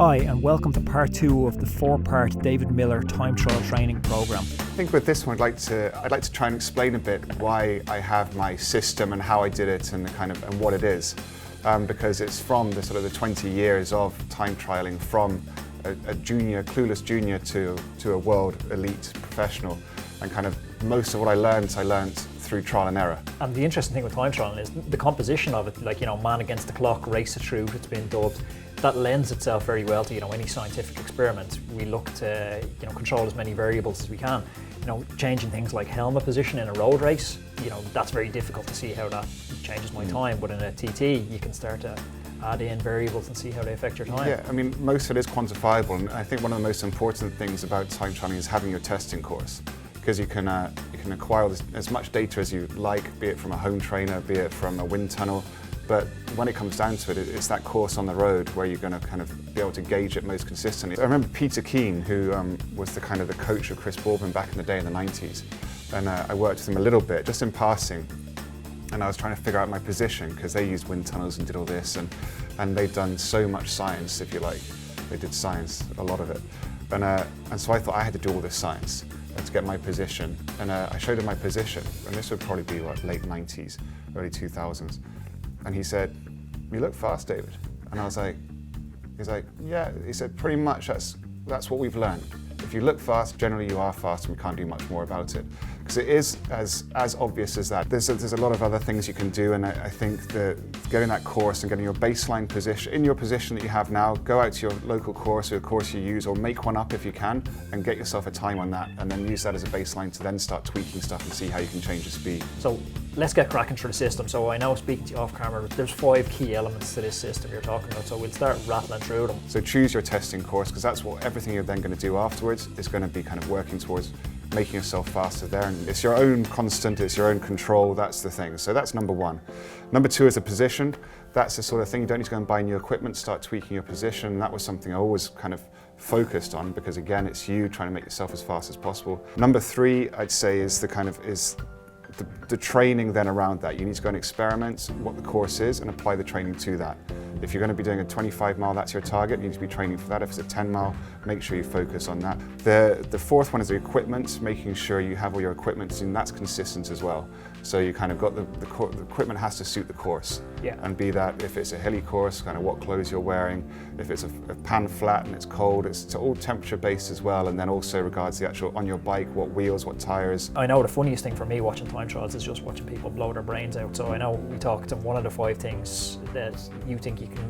Hi and welcome to part 2 of the 4-part David Millar time trial training program. I think with this one I'd like to try and explain a bit why I have my system and how I did it and what it is. Because it's from the sort of the 20 years of time trialing from a junior, clueless junior to a world elite professional, and kind of most of what I learned through trial and error. And the interesting thing with time trialing is the composition of it, like, man against the clock, race it through, it's been dubbed. That lends itself very well to any scientific experiment. We look to control as many variables as we can. Changing things like helmet position in a road race, that's very difficult to see how that changes my time. But in a TT, you can start to add in variables and see how they affect your time. Yeah, I mean, most of it is quantifiable, and I think one of the most important things about time trialing is having your testing course, because you can acquire as much data as you like, be it from a home trainer, be it from a wind tunnel. But when it comes down to it, it's that course on the road where you're going to kind of be able to gauge it most consistently. I remember Peter Keane, who was the coach of Chris Boardman back in the day in the 90s, and I worked with him a little bit, just in passing, and I was trying to figure out my position because they used wind tunnels and did all this, and they've done so much science, if you like. They did science, a lot of it, and so I thought I had to do all this science to get my position, and I showed him my position, and this would probably be like late 90s, early 2000s. And he said, "You look fast, David." And I was like, he's like, "Yeah." He said, "Pretty much that's what we've learned. If you look fast, generally you are fast, and we can't do much more about it." Because it is as obvious as that. There's a lot of other things you can do, and I think that getting that course and getting your baseline position, in your position that you have now, go out to your local course or a course you use, or make one up if you can, and get yourself a time on that, and then use that as a baseline to then start tweaking stuff and see how you can change the speed. So let's get cracking through the system. So I know, speaking to you off camera, there's 5 key elements to this system you're talking about, so we'll start rattling through them. So choose your testing course, because that's what everything you're then going to do afterwards is going to be kind of working towards making yourself faster there. And it's your own constant, it's your own control, that's the thing. So that's number 1. Number 2 is a position. That's the sort of thing, you don't need to go and buy new equipment, start tweaking your position. That was something I always kind of focused on, because again, it's you trying to make yourself as fast as possible. Number 3, I'd say, is the training then around that. You need to go and experiment what the course is and apply the training to that. If you're going to be doing a 25 mile, that's your target, you need to be training for that. If it's a 10 mile, make sure you focus on that. The 4th one is the equipment, making sure you have all your equipment, and that's consistent as well. So you kind of got the equipment has to suit the course. Yeah. And be that, if it's a hilly course, kind of what clothes you're wearing. If it's a pan flat and it's cold, it's all temperature based as well, and then also regards the actual on your bike, what wheels, what tires. I know the funniest thing for me watching time trials is just watching people blow their brains out. So I know we talked, and one of the 5 things that you think you can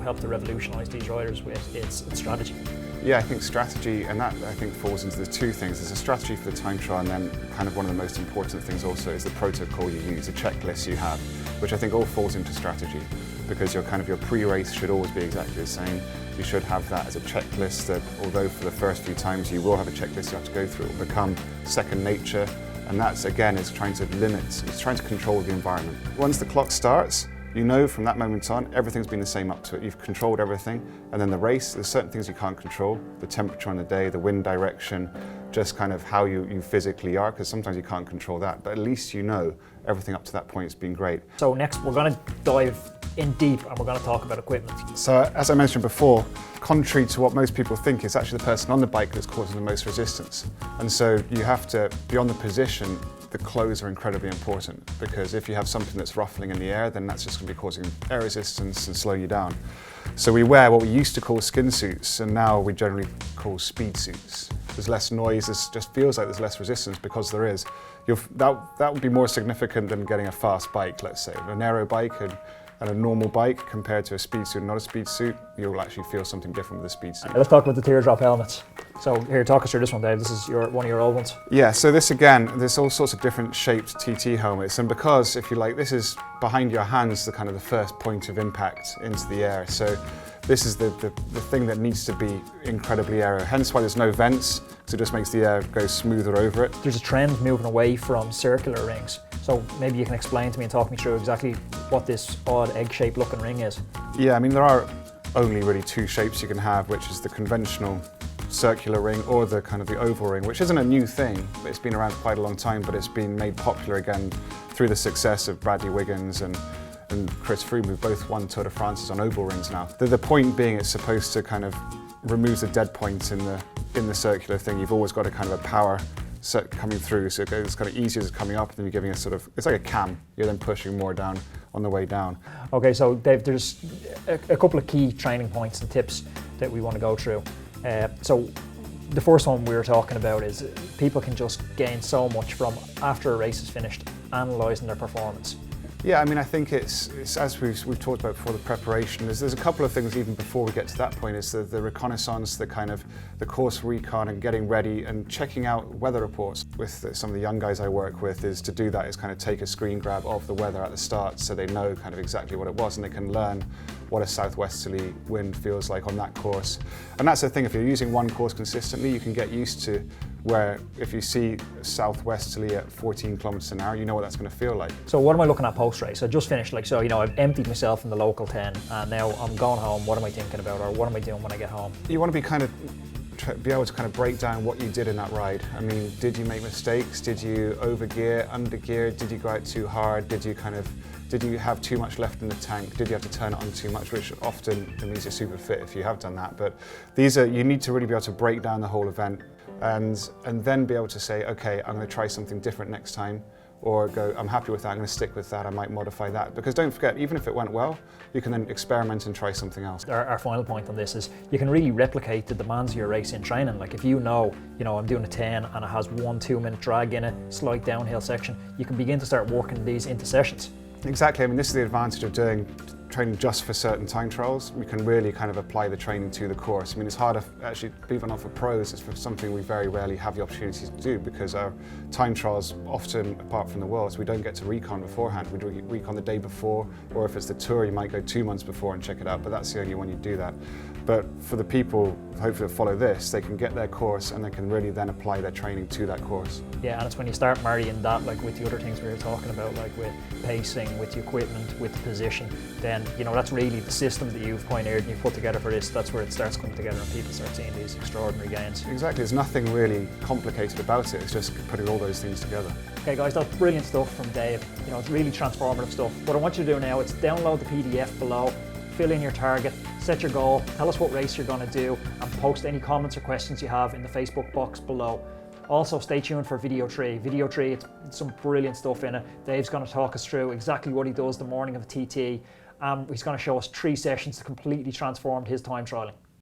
help to revolutionise these riders with is strategy. Yeah, I think strategy, and that I think falls into the 2 things. There's a strategy for the time trial, and then kind of one of the most important things also is the protocol you use, the checklist you have, which I think all falls into strategy, because your pre-race should always be exactly the same. You should have that as a checklist that, although for the first few times you will have a checklist you have to go through, it will become second nature, and that's again is trying to limit, it's trying to control the environment. Once the clock starts, you know from that moment on, everything's been the same up to it. You've controlled everything, and then the race, there's certain things you can't control. The temperature on the day, the wind direction, just kind of how you physically are, because sometimes you can't control that, but at least you know everything up to that point has been great. So next we're going to dive in deep and we're going to talk about equipment. So as I mentioned before, contrary to what most people think, it's actually the person on the bike that's causing the most resistance. And so you have to, beyond the position, the clothes are incredibly important, because if you have something that's ruffling in the air, then that's just going to be causing air resistance and slowing you down. So we wear what we used to call skin suits, and now we generally call speed suits. There's less noise, it just feels like there's less resistance, because there is. That would be more significant than getting a fast bike, let's say. An aero bike and a normal bike compared to a speed suit and not a speed suit, you'll actually feel something different with a speed suit. Let's talk about the Teardrop helmets. So here, talk us through this one, Dave. This is one of your old ones. Yeah, so this again, there's all sorts of different shaped TT helmets, and because, if you like, this is behind your hands, the first point of impact into the air. So this is the thing that needs to be incredibly aero, hence why there's no vents, because it just makes the air go smoother over it. There's a trend moving away from circular rings. So maybe you can explain to me and talk me through exactly what this odd egg-shaped looking ring is. Yeah, I mean, there are only really 2 shapes you can have, which is the conventional circular ring or the oval ring, which isn't a new thing. It's been around for quite a long time, but it's been made popular again through the success of Bradley Wiggins and and Chris Froome, who both won Tour de France on oval rings now. The point being it's supposed to kind of remove the dead points in the circular thing. You've always got a kind of a power set coming through, so it's kind of easier as coming up, and then you're giving a sort of, it's like a cam, you're then pushing more down on the way down. Okay, so Dave, there's a couple of key training points and tips that we want to go through. So the first one we were talking about is people can just gain so much from, after a race is finished, analysing their performance. Yeah, I mean, I think it's as we've talked about before, the preparation. There's a couple of things even before we get to that point. Is the reconnaissance, the kind of the course recon and getting ready and checking out weather reports. With some of the young guys I work with, is to do that is kind of take a screen grab of the weather at the start, so they know kind of exactly what it was, and they can learn what a southwesterly wind feels like on that course. And that's the thing, if you're using one course consistently, you can get used to where if you see southwesterly at 14 kilometers an hour, you know what that's going to feel like. So what am I looking at post-race? I just finished, like, so, you know, I've emptied myself in the local 10 and now I'm going home. What am I thinking about, or what am I doing when I get home? You want to be kind of be able to kind of break down what you did in that ride. I mean, did you make mistakes? Did you overgear, undergear? Did you go out too hard? Did you have too much left in the tank? Did you have to turn it on too much? Which often means you're super fit if you have done that. But you need to really be able to break down the whole event and then be able to say, okay, I'm going to try something different next time, or go, I'm happy with that, I'm going to stick with that, I might modify that. Because don't forget, even if it went well, you can then experiment and try something else. Our final point on this is you can really replicate the demands of your race in training. Like if you know, I'm doing a 10 and it has 1-2 minute drag in it, slight downhill section, you can begin to start working these into sessions. Exactly, I mean, this is the advantage of doing training just for certain time trials. We can really kind of apply the training to the course. I mean, it's harder, actually, believe it or not, for pros. It's for something we very rarely have the opportunity to do, because our time trials often, apart from the Worlds, we don't get to recon beforehand. We do recon the day before, or if it's the Tour, you might go 2 months before and check it out, but that's the only one you do that. But for the people, hopefully, that follow this, they can get their course and they can really then apply their training to that course. Yeah, and it's when you start marrying that, like with the other things we were talking about, like with pacing, with the equipment, with the position, then, that's really the system that you've pioneered and you've put together for this. That's where it starts coming together and people start seeing these extraordinary gains. Exactly, there's nothing really complicated about it. It's just putting all those things together. Okay guys, that's brilliant stuff from Dave. It's really transformative stuff. What I want you to do now is download the PDF below, fill in your target, set your goal, tell us what race you're going to do, and post any comments or questions you have in the Facebook box below. Also, stay tuned for Video 3. Video 3, it's some brilliant stuff in it. Dave's going to talk us through exactly what he does the morning of the TT. He's going to show us 3 sessions that completely transformed his time trialing.